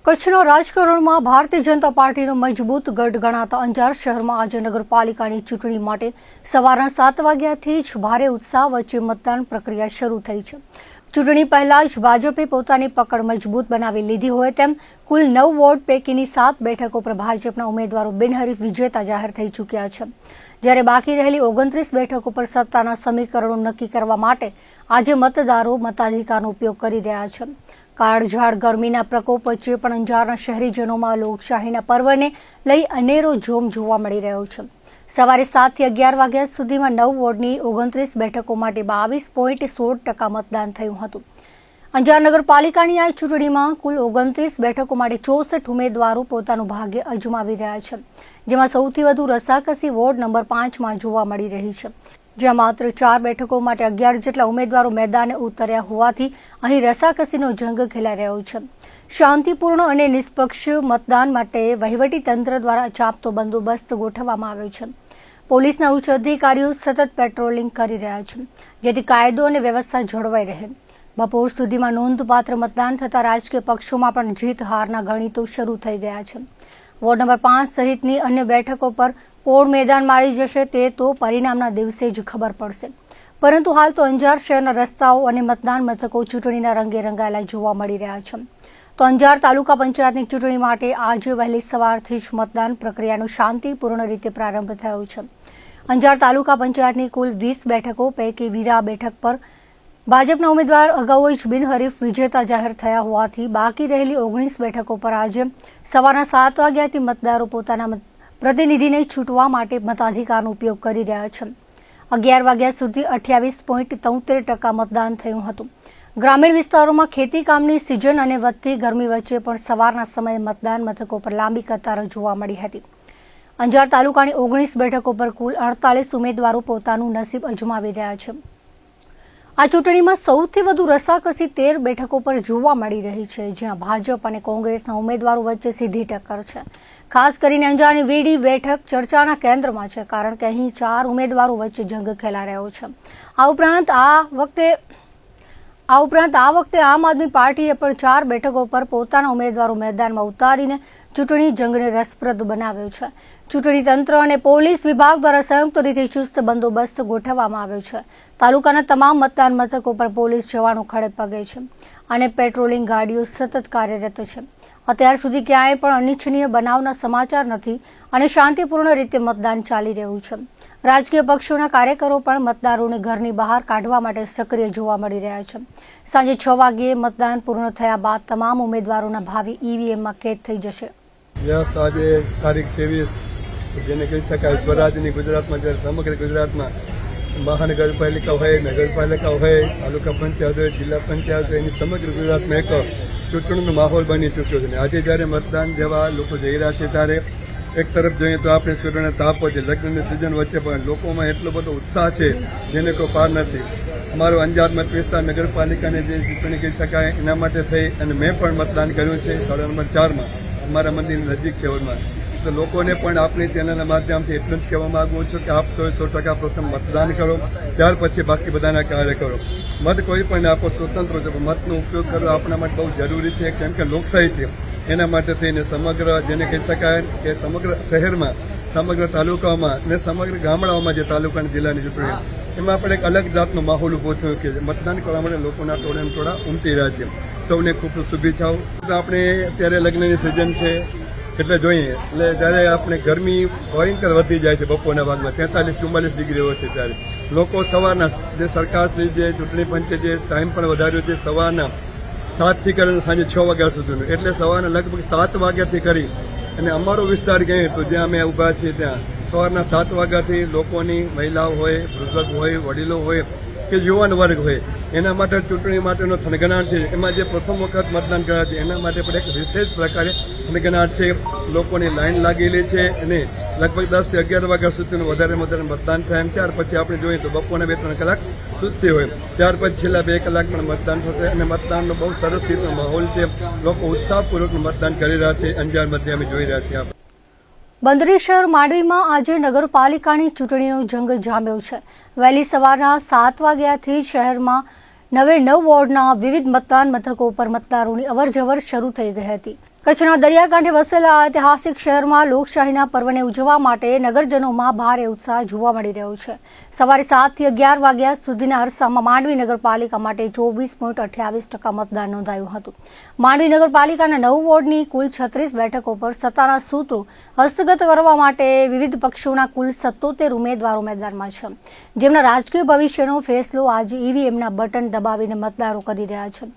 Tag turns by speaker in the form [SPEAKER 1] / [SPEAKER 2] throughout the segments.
[SPEAKER 1] કચ્છના રાજકારણમાં ભારતીય જનતા પાર્ટીનો મજબૂત ગઢ ગણાતા અંજાર શહેરમાં આજે નગરપાલિકાની ચૂંટણી માટે સવારના 7 વાગ્યાથી જ ભારે ઉત્સાહ વચ્ચે મતદાન પ્રક્રિયા શરૂ થઈ છે। ચૂંટણી પહેલા જ ભાજપે પોતાની પકડ મજબૂત બનાવી લીધી હોય તેમ કુલ 9 વોર્ડ પૈકીની 7 બેઠકો પર ભાજપના ઉમેદવારો બિનહરીફ વિજેતા જાહેર થઈ ચૂક્યા છે, જ્યારે બાકી રહેલી 29 બેઠકો પર સત્તાના સમીકરણો નક્કી કરવા માટે આજે મતદારો મતાધિકારનો ઉપયોગ કરી રહ્યા છે। કાળઝાળ ગરમીના પ્રકોપ વચ્ચે પણ અંજારના શહેરીજનોમાં લોકશાહીના પર્વને લઈ અનેરો જોમ જોવા મળી રહ્યો છે। સવારે 7 થી 11 વાગ્યા સુધીમાં 9 વોર્ડની 29 બેઠકો માટે 22.16% મતદાન થયું હતું। અંજાર નગરપાલિકાની આ ચૂંટણીમાં કુલ 29 બેઠકો માટે 64 ઉમેદવારો પોતાનું ભાગ્ય અજમાવી રહ્યા છે, જેમાં સૌથી વધુ રસાકસી વોર્ડ નંબર 5માં જોવા મળી રહી છે, જ્યાં માત્ર 4 બેઠકો માટે 11 જેટલા ઉમેદવારો મેદાને ઉતર્યા હોવાથી અહીં રસાકસીનો જંગ ખેલાઈ રહ્યો છે। શાંતિપૂર્ણ અને નિષ્પક્ષ મતદાન માટે વહીવટીતંત્ર દ્વારા ચાંપતો બંદોબસ્ત ગોઠવવામાં આવ્યો છે। પોલીસના ઉચ્ચ અધિકારીઓ સતત પેટ્રોલિંગ કરી રહ્યા છે, જેથી કાયદો અને વ્યવસ્થા જળવાઈ રહે। બપોર સુધીમાં નોંધપાત્ર મતદાન થતા રાજકીય પક્ષોમાં પણ જીત હારના ગણિતો શરૂ થઈ ગયા છે। વોર્ડ નંબર 5 સહિતની અન્ય બેઠકો પર કોણ મેદાન મારી જશે તે તો પરિણામના દિવસે જ ખબર પડશે, પરંતુ હાલ તો અંજાર શહેરના રસ્તાઓ અને મતદાન મથકો ચૂંટણીના રંગે રંગાયેલા જોવા મળી રહ્યા છે। તો અંજાર તાલુકા પંચાયતની ચૂંટણી માટે આજે વહેલી સવારથી જ મતદાન પ્રક્રિયાનો શાંતિપૂર્ણ રીતે પ્રારંભ થયો છે। અંજાર તાલુકા પંચાયતની કુલ 20 બેઠકો પૈકી વીરા બેઠક પર ભાજપના ઉમેદવાર અગાઉ જ બિનહરીફ વિજેતા જાહેર થયા હોવાથી બાકી રહેલી 19 બેઠકો પર આજે સવારના 7 વાગ્યાથી મતદારો પોતાના પ્રતિનિધિને છૂટવા માટે મતાધિકારનો ઉપયોગ કરી રહ્યા છે। 11 વાગ્યા સુધી 28.73% મતદાન થયું હતું। ગ્રામીણ વિસ્તારોમાં ખેતીકામની સિઝન અને વધતી ગરમી વચ્ચે પણ સવારના સમયે મતદાન મથકો પર લાંબી કતારો જોવા મળી હતી। અંજાર તાલુકાની 19 બેઠકો પર કુલ 48 ઉમેદવારો પોતાનું નસીબ અજમાવી રહ્યા છે। આ ચૂંટણીમાં સૌથી વધુ રસાકસી 13 બેઠકો પર જોવા મળી રહી છે, જ્યાં ભાજપ અને કોંગ્રેસના ઉમેદવારો વચ્ચે સીધી ટક્કર છે। ખાસ કરીને અંજારની વીડી બેઠક ચર્ચાના કેન્દ્રમાં છે, કારણ કે અહીં 4 ઉમેદવારો વચ્ચે જંગ ખેલાઈ રહ્યો છે। આ ઉપરાંત આ વખતે આમ આદમી પાર્ટીએ પણ 4 બેઠકો પર પોતાના ઉમેદવારો મેદાનમાં ઉતારીને ચૂંટણી જંગને રસપ્રદ બનાવ્યો છે। ચૂંટણી તંત્ર અને પોલીસ વિભાગ દ્વારા સંયુક્ત રીતે ચુસ્ત બંદોબસ્ત ગોઠવવામાં આવ્યો છે। તાલુકાના તમામ મતદાન મથકો પર પોલીસ જવાનો ખડે પગે છે અને પેટ્રોલિંગ ગાડીઓ સતત કાર્યરત છે। અત્યાર સુધી ક્યાંય પણ અનિચ્છનીય બનાવના સમાચાર નથી અને શાંતિપૂર્ણ રીતે મતદાન ચાલી રહ્યું છે। રાજકીય પક્ષોના કાર્યકરો પણ મતદારોને ઘરની બહાર કાઢવા માટે સક્રિય જોવા મળી રહ્યા છે। સાંજે 6 વાગ્યે મતદાન પૂર્ણ થયા બાદ તમામ ઉમેદવારોના ભાવિ ઈવીએમમાં કેદ થઈ જશે।
[SPEAKER 2] આજે તારીખ 23 જેને કહી શકાય સ્વરાજની ગુજરાતમાં જ્યારે સમગ્ર ગુજરાતમાં મહાનગરપાલિકા હોય, નગરપાલિકા હોય, તાલુકા પંચાયત હોય, જિલ્લા પંચાયત હોય, એની સમગ્ર ગુજરાતમાં એક ચૂંટણીનો માહોલ બની ચૂક્યો છે। આજે જ્યારે મતદાન જેવા લોકો જઈ રહ્યા છે ત્યારે એક તરફ જોઈએ તો આપણે સૂર્યના તાપ છે, લગ્નની સિઝન વચ્ચે પણ લોકોમાં એટલો બધો ઉત્સાહ છે જેને કોઈ પાર નથી। અમારો અંજાર મત વિસ્તાર નગરપાલિકાની જે ચૂંટણી કહી શકાય એના માટે થઈ અને મેં પણ મતદાન કર્યું છે વોર્ડ નંબર 4માં, અમારા મંદિરની નજીક છે વોર્ડમાં। તો લોકોને પણ આપણી ચેનલના માધ્યમથી એટલું જ કહેવા માંગુ છું કે આપ 100% પ્રથમ મતદાન કરો, ત્યાર પછી બાકી બધાના કાર્ય કરો। મત કોઈ પણ આપો, સ્વતંત્ર છે, મતનો ઉપયોગ કરવો આપણા માટે બહુ જરૂરી છે, કેમ કે લોકશાહી છે। એના માટે થઈને સમગ્ર જેને કહી શકાય કે સમગ્ર શહેરમાં, સમગ્ર તાલુકાઓમાં અને સમગ્ર ગામડાઓમાં જે તાલુકા અને જિલ્લાની ચૂંટણી એમાં આપણે એક અલગ જાતનો માહોલ ઉભો થયો કે મતદાન કરવા માટે લોકોના ટોળે ટોળા ઉમટી રહ્યા છે। સૌને ખૂબ શુભેચ્છાઓ। આપણે અત્યારે લગ્નની સિઝન છે એટલે જોઈએ એટલે જ્યારે આપણે ગરમી ભયંકર વધી જાય છે, બપોરના ભાગમાં 43-44 ડિગ્રી હોય છે, ત્યારે લોકો સવારના જે સરકારશ્રી જે ચૂંટણી પંચે જે ટાઈમ પણ વધાર્યો છે સવારના 7 થી કરીને સાંજે 6 વાગ્યા સુધીનો, એટલે સવારના લગભગ 7 વાગ્યાથી કરી અને અમારો વિસ્તાર કહીએ તો જ્યાં અમે ઊભા છીએ ત્યાં સવારના 7 વાગ્યાથી લોકોની મહિલાઓ હોય, વૃદ્ધ હોય, વડીલો હોય કે યુવાન વર્ગ હોય એના માટે ચૂંટણી માટેનો થનગનાટ છે। એમાં જે પ્રથમ વખત મતદાન કર્યા છે એના માટે પણ એક વિશેષ પ્રકારે થનગનાટ છે। લોકોની લાઈન લાગેલી છે અને લગભગ 10 થી 11 વાગ્યા સુધીનું વધારે મતદાન થાય, ત્યાર પછી આપણે જોઈએ તો બપોરના 2-3 કલાક સુસ્તી હોય, ત્યાર પછી છેલ્લા 2 કલાક પણ મતદાન થશે અને મતદાનનો બહુ સરસ રીતનો માહોલ છે। લોકો ઉત્સાહપૂર્વક મતદાન કરી રહ્યા છે। અંજાર મધ્ય અમે જોઈ રહ્યા છીએ।
[SPEAKER 1] બંદરી શહેર માંડવીમાં આજે નગરપાલિકાની ચૂંટણીનો જંગ જામ્યો છે। વહેલી સવારના 7 વાગ્યાથી શહેરમાં 9 વોર્ડના વિવિધ મતદાન મથકો પર મતદારોની અવરજવર શરૂ થઈ ગઈ હતી। કચ્છના દરિયાકાંઠે વસેલા ઐતિહાસિક શહેરમાં લોકશાહીના પર્વને ઉજવવા માટે નગરજનોમાં ભારે ઉત્સાહ જોવા મળી રહ્યો છે. સવારે 7 થી 11 વાગ્યા સુધીના અરસામાં માંડવી નગરપાલિકા માટે 24.28% મતદાન નોંધાયું હતું. માંડવી નગરપાલિકાના 9 વોર્ડની કુલ 36 બેઠકો પર સત્તાના સૂત્રો હસ્તગત કરવા માટે વિવિધ પક્ષોના કુલ 77 ઉમેદવારો મેદાનમાં છે, જેમના રાજકીય ભવિષ્યનો ફેસલો આજે ઈવીએમના બટન દબાવીને મતદારો કરી રહ્યા છે.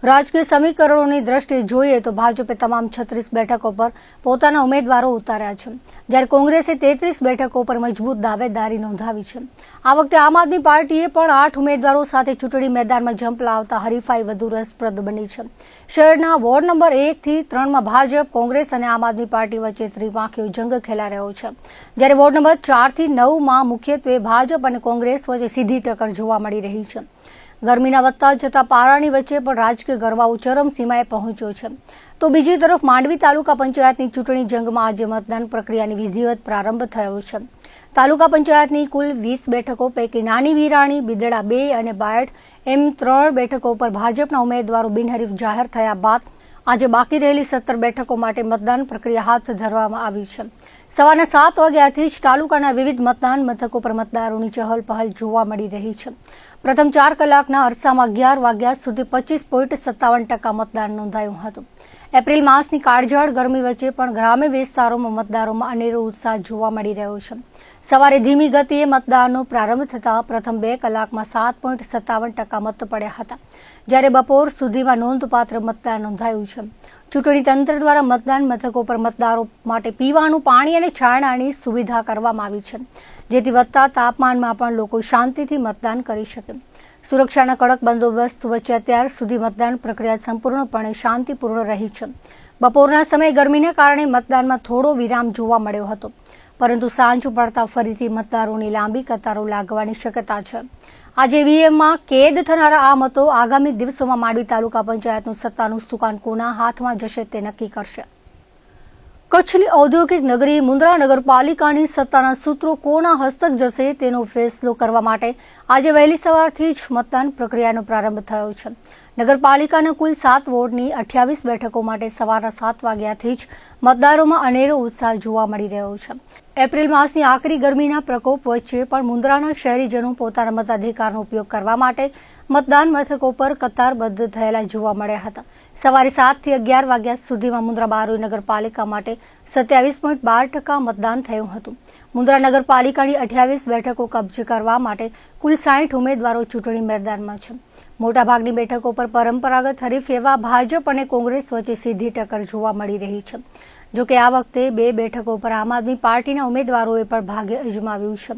[SPEAKER 1] રાજકીય સમીકરણોની દ્રષ્ટિએ જોઈએ તો ભાજપે તમામ 36 બેઠકો પર પોતાના ઉમેદવારો ઉતાર્યા છે, જ્યારે કોંગ્રેસે 33 બેઠકો પર મજબૂત દાવેદારી નોંધાવી છે. આ વખતે આમ આદમી પાર્ટીએ પણ 8 ઉમેદવારો સાથે ચૂંટણી મેદાનમાં જંપ લાવતા હરીફાઈ વધુ રસપ્રદ બની છે. શહેરના વોર્ડ નંબર 1 થી 3 માં ભાજપ, કોંગ્રેસ અને આમ આદમી પાર્ટી વચ્ચે ત્રિપાંખીયો જંગ ખેલાઈ રહ્યો છે, જ્યારે વોર્ડ નંબર 4 થી 9 માં મુખ્યત્વે ભાજપ અને કોંગ્રેસ વચ્ચે સીધી ટક્કર જોવા મળી રહી છે. ગરમીના વધતા જતા પારાની વચ્ચે પણ રાજકીય ગરમાવો ચરમસીમાએ પહોંચ્યો છે. તો બીજી તરફ માંડવી તાલુકા પંચાયતની ચૂંટણી જંગમાં આજે મતદાન પ્રક્રિયાની વિધિવત પ્રારંભ થયો છે. તાલુકા પંચાયતની કુલ 20 બેઠકો પૈકી નાની વિરાણી, બિદડા 2 અને બાયડ એમ 3 બેઠકો પર ભાજપના ઉમેદવારો બિનહરીફ જાહેર થયા બાદ આજે બાકી રહેલી 17 બેઠકો માટે મતદાન પ્રક્રિયા હાથ ધરવામાં આવી છે. સવારના 7 વાગ્યાથી જ તાલુકાના વિવિધ મતદાન મથકો પર મતદારોની ચહલપહલ જોવા મળી રહી છે. પ્રથમ 4 કલાકના અરસામાં 11 વાગ્યા સુધી 25.57% મતદાન નોંધાયું હતું. એપ્રિલ માસની કાળઝાળ ગરમી વચ્ચે પણ ગ્રામ્ય વિસ્તારોમાં મતદારોમાં અનેરો ઉત્સાહ જોવા મળી રહ્યો છે. સવારે ધીમી ગતિએ મતદાનનો પ્રારંભ થતાં પ્રથમ 2 કલાકમાં 7.57% મત પડ્યા હતા, જ્યારે બપોર સુધીમાં નોંધપાત્ર મતદાન નોંધાયું છે. ચૂંટણી તંત્ર દ્વારા મતદાન મથકો પર મતદારો માટે પીવાનું પાણી અને છાંયડાની સુવિધા કરવામાં આવી છે, જેથી વધતા તાપમાનમાં પણ લોકો શાંતિથી મતદાન કરી શકે. સુરક્ષાના કડક બંદોબસ્ત વચ્ચે અત્યાર સુધી મતદાન પ્રક્રિયા સંપૂર્ણપણે શાંતિપૂર્ણ રહી છે. બપોરના સમયે ગરમીને કારણે મતદાનમાં થોડો વિરામ જોવા મળ્યો હતો, પરંતુ સાંજ પડતા ફરીથી મતદારોની લાંબી કતારો લાગવાની શક્યતા છે. આજે ઈવીએમમાં કેદ થનારા આ મતો આગામી દિવસોમાં માંડવી તાલુકા પંચાયતનું સત્તાનું સુકાન કોના હાથમાં જશે તે નક્કી કરશે. કચ્છની ઔદ્યોગિક નગરી મુન્દ્રા નગરપાલિકાની સત્તાના સૂત્રો કોના હસ્તક જશે તેનો ફેસલો કરવા માટે આજે વહેલી સવારથી જ મતદાન પ્રક્રિયાનો પ્રારંભ થયો છે. નગરપાલિકાના કુલ 7 વોર્ડની 28 બેઠકો માટે સવારના 7 વાગ્યાથી જ મતદારોમાં અનેરો ઉત્સાહ જોવા મળી રહ્યો છે. એપ્રિલ માસની આકરી ગરમીના પ્રકોપ વચ્ચે પણ મુન્દ્રાના શહેરીજનો પોતાના મતાધિકારનો ઉપયોગ કરવા માટે મતદાન મથકો પર કતારબદ્ધ થયેલા જોવા મળ્યા હતા. સવારે 7 થી 11 વાગ્યા સુધીમાં મુન્દ્રા બારોઈ નગરપાલિકા માટે 27.12% મતદાન થયું હતું. મુન્દ્રા નગરપાલિકાની 28 બેઠકો કબજે કરવા માટે કુલ 60 ઉમેદવારો ચૂંટણી મેદાનમાં છે. મોટાભાગની બેઠકો પર પરંપરાગત હરીફ એવા ભાજપ અને કોંગ્રેસ વચ્ચે સીધી ટક્કર જોવા મળી રહી છે. જોકે આ વખતે 2 બેઠકો પર આમ આદમી પાર્ટીના ઉમેદવારોએ પણ ભાગ્ય અજમાવ્યું છે.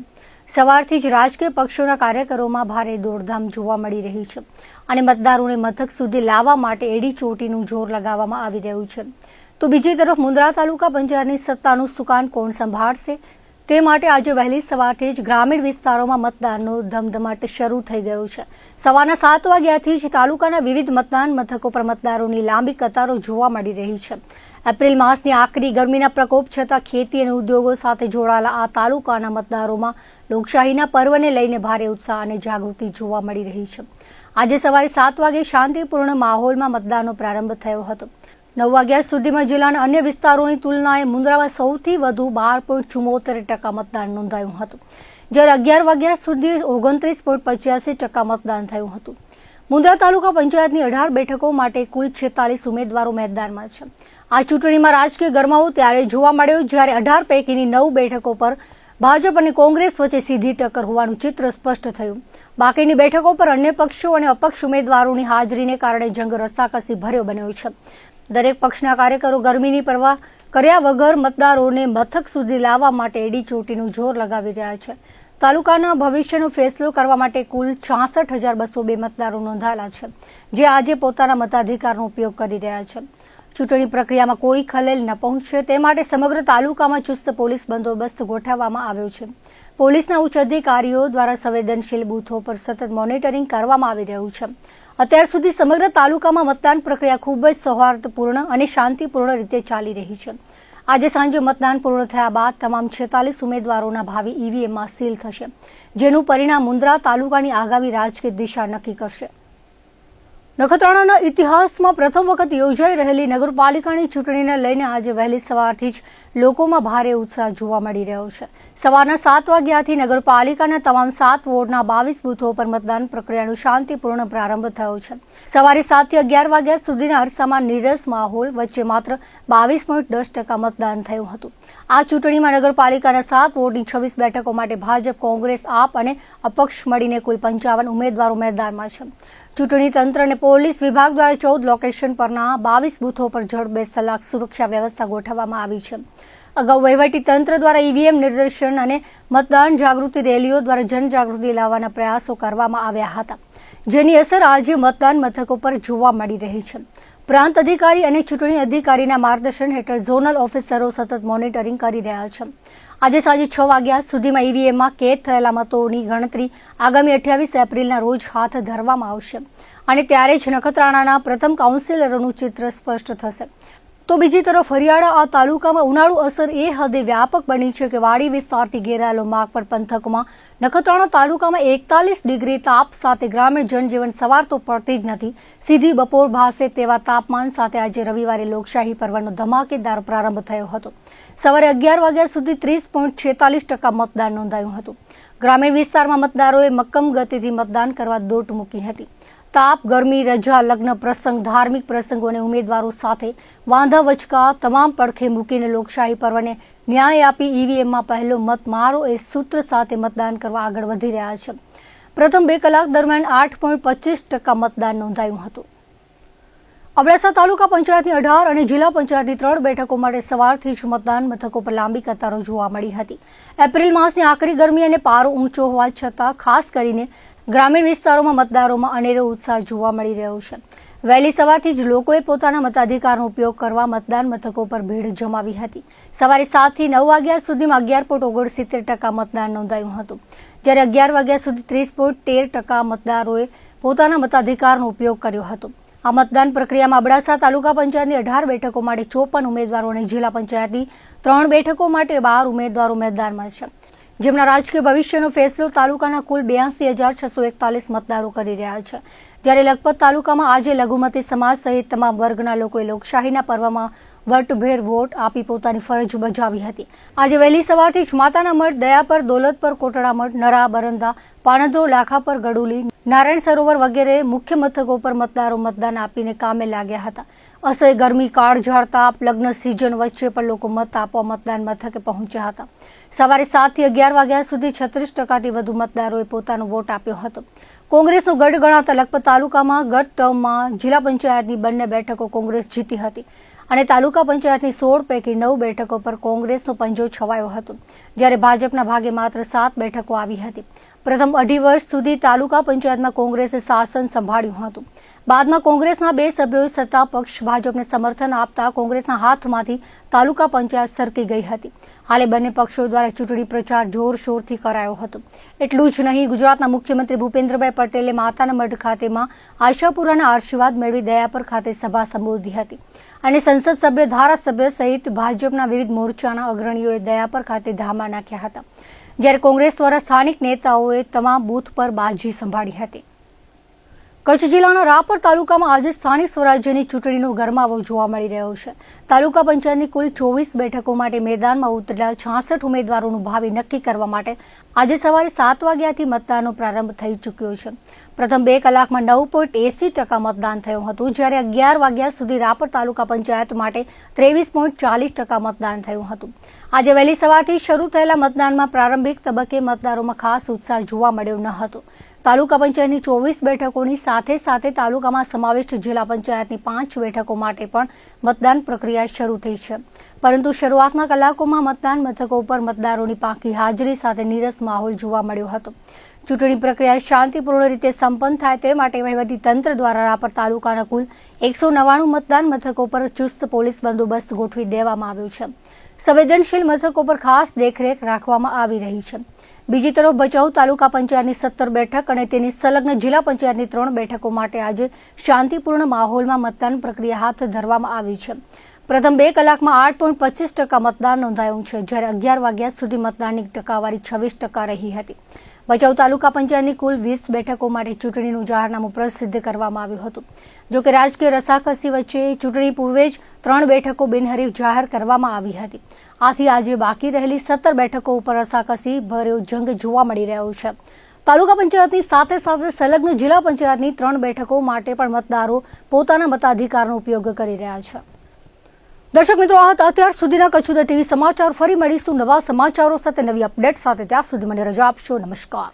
[SPEAKER 1] સવારથી જ રાજકીય પક્ષોના કાર્યકરોમાં ભારે દોડધામ જોવા મળી રહી છે અને મતદારોને મથક સુધી લાવવા માટે એડી ચોટીનું જોર લગાવવામાં આવી રહ્યું છે. તો બીજી તરફ મુન્દ્રા તાલુકા પંચાયતની સત્તાનું સુકાન કોણ સંભાળશે તે માટે આજે વહેલી સવારથી જ ગ્રામીણ વિસ્તારોમાં મતદાનનો ધમધમાટ શરૂ થઈ ગયો છે. સવારના 7 વાગ્યાથી જ તાલુકાના વિવિધ મતદાન મથકો પર મતદારોની લાંબી કતારો જોવા મળી રહી છે. એપ્રિલ માસની આકરી ગરમીના પ્રકોપ છતાં ખેતી અને ઉદ્યોગો સાથે જોડાયેલા આ તાલુકાના મતદારોમાં લોકશાહીના પર્વને લઈને ભારે ઉત્સાહ અને જાગૃતિ જોવા મળી રહી છે. આજે સવારે 7 વાગે શાંતિપૂર્ણ માહોલમાં મતદાનનો પ્રારંભ થયો હતો. 9 વાગ્યા સુધીમાં જિલ્લાના અન્ય વિસ્તારોની તુલનાએ મુન્દ્રામાં સૌથી વધુ 12.74% મતદાન નોંધાયું હતું, જ્યારે 11 વાગ્યા સુધી 29.85% મતદાન થયું હતું. મુન્દ્રા તાલુકા પંચાયતની 18 બેઠકો માટે કુલ 46 ઉમેદવારો મેદાનમાં છે. આ ચૂંટણીમાં રાજકીય ગરમાવો ત્યારે જોવા મળ્યો જ્યારે 18 પૈકીની 9 બેઠકો પર ભાજપ અને કોંગ્રેસ વચ્ચે સીધી ટક્કર હોવાનું ચિત્ર સ્પષ્ટ થયું. બાકીની બેઠકો પર અન્ય પક્ષો અને અપક્ષ ઉમેદવારોની હાજરીને કારણે જંગ રસાકસી ભર્યો બન્યો છે. દરેક પક્ષના કાર્યકરો ગરમીની પરવા કર્યા વગર મતદારોને મથક સુધી લાવવા માટે એડી ચોટીનું જોર લગાવી રહ્યા છે. તાલુકાના ભવિષ્યનો ફેસલો કરવા માટે કુલ 66,202 મતદારો નોંધાયેલા છે, જે આજે પોતાના મતાધિકારનો ઉપયોગ કરી રહ્યા છે. ચૂંટણી પ્રક્રિયામાં કોઈ ખલેલ ન પહોંચે તે માટે સમગ્ર તાલુકામાં ચુસ્ત પોલીસ બંદોબસ્ત ગોઠવવામાં આવ્યો છે. પોલીસના ઉચ્ચ અધિકારીઓ દ્વારા સંવેદનશીલ બૂથો પર સતત મોનિટરિંગ કરવામાં આવી રહ્યું છે. અત્યાર સુધી સમગ્ર તાલુકામાં મતદાન પ્રક્રિયા ખૂબ જ સૌહાર્દપૂર્ણ અને શાંતિપૂર્ણ રીતે ચાલી રહી છે. આજે સાંજે મતદાન પૂર્ણ થયા બાદ તમામ 46 ઉમેદવારોના ભાવિ ઈવીએમમાં સીલ થશે, જેનું પરિણામ મુન્દ્રા તાલુકાની આગામી રાજકીય દિશા નક્કી કરશે. નખત્રાણાના ઇતિહાસમાં પ્રથમ વખત યોજાઈ રહેલી નગરપાલિકાની ચૂંટણીને લઈને આજે વહેલી સવારથી જ લોકોમાં ભારે ઉત્સાહ જોવા મળી રહ્યો છે. સવારના 7 વાગ્યાથી નગરપાલિકાના તમામ 7 વોર્ડના 22 બૂથો પર મતદાન પ્રક્રિયાનો શાંતિપૂર્ણ પ્રારંભ થયો છે. સવારે 7 થી 11 વાગ્યા સુધીના અરસામાં નીરસ માહોલ વચ્ચે માત્ર 22.10% મતદાન થયું હતું. આ ચૂંટણીમાં નગરપાલિકાના 7 વોર્ડની 26 બેઠકો માટે ભાજપ, કોંગ્રેસ, આપ અને અપક્ષ મળીને કુલ 55 ઉમેદવારો મેદાનમાં છે. ચૂંટણી તંત્ર અને પોલીસ વિભાગ દ્વારા 14 લોકેશન પરના 22 બૂથો પર ઝડપે સલાક સુરક્ષા વ્યવસ્થા ગોઠવવામાં આવી છે. અગાઉ વહીવટી તંત્ર દ્વારા ઈવીએમ નિદર્શન અને મતદાન જાગૃતિ રેલીઓ દ્વારા જનજાગૃતિ લાવવાના પ્રયાસો કરવામાં આવ્યા હતા, જેની અસર આજે મતદાન મથકો પર જોવા મળી રહી છે. પ્રાંત અધિકારી અને ચૂંટણી અધિકારીના માર્ગદર્શન હેઠળ ઝોનલ ઓફિસરો સતત મોનિટરિંગ કરી રહ્યા છે. આજે સાંજે 6 વાગ્યા સુધીમાં ઈવીએમમાં કેદ થયેલા મતોની ગણતરી આગામી 28 એપ્રિલના રોજ હાથ ધરવામાં આવશે અને ત્યારે જ નખત્રાણાના પ્રથમ કાઉન્સિલરોનું ચિત્ર સ્પષ્ટ થશે. તો બીજી તરફ હરિયાળા આ તાલુકામાં ઉનાળુ અસર એ હદે વ્યાપક બની છે કે વાડી વિસ્તારથી ઘેરાયેલો માગપર પંથકમાં નખત્રાણા તાલુકામાં 41 ડિગ્રી તાપ સાથે ગ્રામીણ જનજીવન સવાર તો પડતી જ નથી, સીધી બપોર ભાસે તેવા તાપમાન સાથે આજે રવિવારે લોકશાહી પર્વનો ધમાકેદાર પ્રારંભ થયો હતો. સવારે 11 વાગ્યા સુધી 30.46% મતદાન નોંધાયું હતું. ગ્રામીણ વિસ્તારમાં મતદારોએ મક્કમ ગતિથી મતદાન કરવા દોટ મૂકી હતી. તાપ, ગરમી, રજા, લગ્ન પ્રસંગ, ધાર્મિક પ્રસંગો અને ઉમેદવારો સાથે વાંધા વચકા તમામ પડખે મૂકીને લોકશાહી પર્વને ન્યાય આપી ઈવીએમમાં પહેલો મત મારો એ સૂત્ર સાથે મતદાન કરવા આગળ વધી રહ્યા છે. પ્રથમ 2 કલાક દરમિયાન 8.25% મતદાન નોંધાયું હતું. અબડાસા તાલુકા પંચાયતની 18 અને જિલ્લા પંચાયતની 3 બેઠકો માટે સવારથી જ મતદાન મથકો પર લાંબી કતારો જોવા મળી હતી. એપ્રિલ માસની આકરી ગરમી અને પારો ઊંચો હોવા છતાં ખાસ કરીને ગ્રામીણ વિસ્તારોમાં મતદારોમાં અનેરો ઉત્સાહ જોવા મળી રહ્યો છે. વહેલી સવારથી જ લોકોએ પોતાના મતાધિકારનો ઉપયોગ કરવા મતદાન મથકો પર ભીડ જમાવી હતી. સવારે 7 થી 9 વાગ્યા સુધીમાં 11.69% મતદાન નોંધાયું હતું, જ્યારે 11 વાગ્યા સુધી 30.13% મતદારોએ પોતાના મતાધિકારનો ઉપયોગ કર્યો હતો. આ મતદાન પ્રક્રિયામાં અબડાસા તાલુકા પંચાયતની 18 બેઠકો માટે 54 ઉમેદવારો અને જિલ્લા પંચાયતની 3 બેઠકો માટે 12 ઉમેદવારો મેદાનમાં છે, જેમના રાજકીય ભવિષ્યનો ફેસલો તાલુકાના કુલ 82,641 મતદારો કરી રહ્યા છે. જ્યારે લખપત તાલુકામાં આજે લઘુમતી સમાજ સહિત તમામ વર્ગના લોકોએ લોકશાહીના પર્વમાં વટભેર વોટ આપી પોતાની ફરજ બજાવી હતી. આજે વહેલી સવારથી જ માતાના મઢ, દયાપર, દોલતપર, કોટડા મઢ, નરા, બરંદા, પાણંદરો, લાખાપર, ગડુલી, નારાયણ સરોવર વગેરે મુખ્ય મથકો પર મતદારો મતદાન આપીને કામે લાગ્યા હતા. અસહ્ય ગરમી, કાળઝાળ તાપ, લગ્ન સિઝન વચ્ચે પણ લોકો મત આપવા મતદાન મથકે પહોંચ્યા હતા. સવારે 7 થી 11 વાગ્યા સુધી 36%થી વધુ મતદારોએ પોતાનો વોટ આપ્યો હતો. કોંગ્રેસનો ગઢ ગણાતા લખપત તાલુકામાં ગત ટર્મમાં જિલ્લા પંચાયતની 2 બેઠકો કોંગ્રેસ જીતી હતી અને તાલુકા પંચાયતની 16 પૈકી 9 બેઠકો પર કોંગ્રેસનો પંજો છવાયો હતો, જ્યારે ભાજપના ભાગે માત્ર 7 બેઠકો આવી હતી. પ્રથમ 2.5 વર્ષ સુધી તાલુકા પંચાયતમાં કોંગ્રેસે શાસન સંભાળ્યું હતું. બાદમાં કોંગ્રેસના 2 સભ્યોએ સત્તા પક્ષ ભાજપને સમર્થન આપતા કોંગ્રેસના હાથમાંથી તાલુકા પંચાયત સરકી ગઈ હતી. હાલે બંને પક્ષો દ્વારા ચૂંટણી પ્રચાર જોરશોરથી કરાયો હતો. એટલું જ નહીં, ગુજરાતના મુખ્યમંત્રી ભૂપેન્દ્રભાઈ પટેલે માતાના મઢ ખાતેમાં આશાપુરાના આશીર્વાદ મેળવી દયાપર ખાતે સભા સંબોધી હતી અને સંસદ સભ્ય, ધારાસભ્ય સહિત ભાજપના વિવિધ મોરચાના અગ્રણીઓએ દયાપર ખાતે ધામા નાખ્યા હતા, જ્યારે કોંગ્રેસ દ્વારા સ્થાનિક નેતાઓએ તમામ બૂથ પર બાજી સંભાળી હતી. કચ્છ જિલ્લાના રાપર તાલુકામાં આજે સ્થાનિક સ્વરાજ્યની ચૂંટણીનો ગરમાવો જોવા મળી રહ્યો છે. તાલુકા પંચાયતની કુલ 24 બેઠકો માટે મેદાનમાં ઉતરેલા 66 ઉમેદવારોનું ભાવિ નક્કી કરવા માટે આજે સવારે 7 વાગ્યાથી મતદાનનો પ્રારંભ થઈ ચૂક્યો છે. પ્રથમ 2 કલાકમાં 9.80% મતદાન થયું હતું, જ્યારે 11 વાગ્યા સુધી રાપર તાલુકા પંચાયત માટે 23.40% મતદાન થયું હતું. આજે વહેલી સવારથી શરૂ થયેલા મતદાનમાં પ્રારંભિક તબક્કે મતદારોમાં ખાસ ઉત્સાહ જોવા મળ્યો ન હતો. તાલુકા પંચાયતની 24 બેઠકોની સાથે સાથે તાલુકામાં સમાવિષ્ટ જિલ્લા પંચાયતની 5 બેઠકો માટે પણ મતદાન પ્રક્રિયા શરૂ થઈ છે, પરંતુ શરૂઆતના કલાકોમાં મતદાન મથકો પર મતદારોની પાંખી હાજરી સાથે નીરસ માહોલ જોવા મળ્યો હતો. ચૂંટણી પ્રક્રિયા શાંતિપૂર્ણ રીતે સંપન્ન થાય તે માટે વહીવટી તંત્ર દ્વારા રાપર તાલુકાના કુલ 199 મતદાન મથકો પર ચુસ્ત પોલીસ બંદોબસ્ત ગોઠવી દેવામાં આવ્યો છે. સંવેદનશીલ મથકો પર ખાસ દેખરેખ રાખવામાં આવી રહી છે. બીજી તરફ ભચાઉ તાલુકા પંચાયતની 17 બેઠક અને તેની સંલગ્ન જિલ્લા પંચાયતની 3 બેઠકો માટે આજે શાંતિપૂર્ણ માહોલમાં મતદાન પ્રક્રિયા હાથ ધરવામાં આવી છે. પ્રથમ 2 કલાકમાં 8.25% મતદાન નોંધાયું છે, જ્યારે 11 વાગ્યા સુધી મતદાનની ટકાવારી 26% રહી હતી. ભચાઉ તાલુકા પંચાયતની કુલ 20 બેઠકો માટે ચૂંટણીનું જાહેરનામું પ્રસિદ્ધ કરવામાં આવ્યું હતું. જોકે રાજકીય રસાકસી વચ્ચે ચૂંટણી પૂર્વે જ 3 બેઠકો બિનહરીફ જાહેર કરવામાં આવી હતી. આથી આજે બાકી રહેલી 17 બેઠકો ઉપર રસાકસી ભર્યો જંગ જોવા મળી રહ્યો છે. તાલુકા પંચાયતની સાથે સાથે સંલગ્ન જિલ્લા પંચાયતની 3 બેઠકો માટે પણ મતદારો પોતાના મતાધિકારનો ઉપયોગ કરી રહ્યા છે. દર્શક મિત્રો, આ હતા અત્યાર સુધીના કચ્છુદા ટીવી સમાચાર. ફરી મળીશું નવા સમાચારો સાથે, નવી અપડેટ સાથે. ત્યાં સુધી મને રજા આપશો. નમસ્કાર.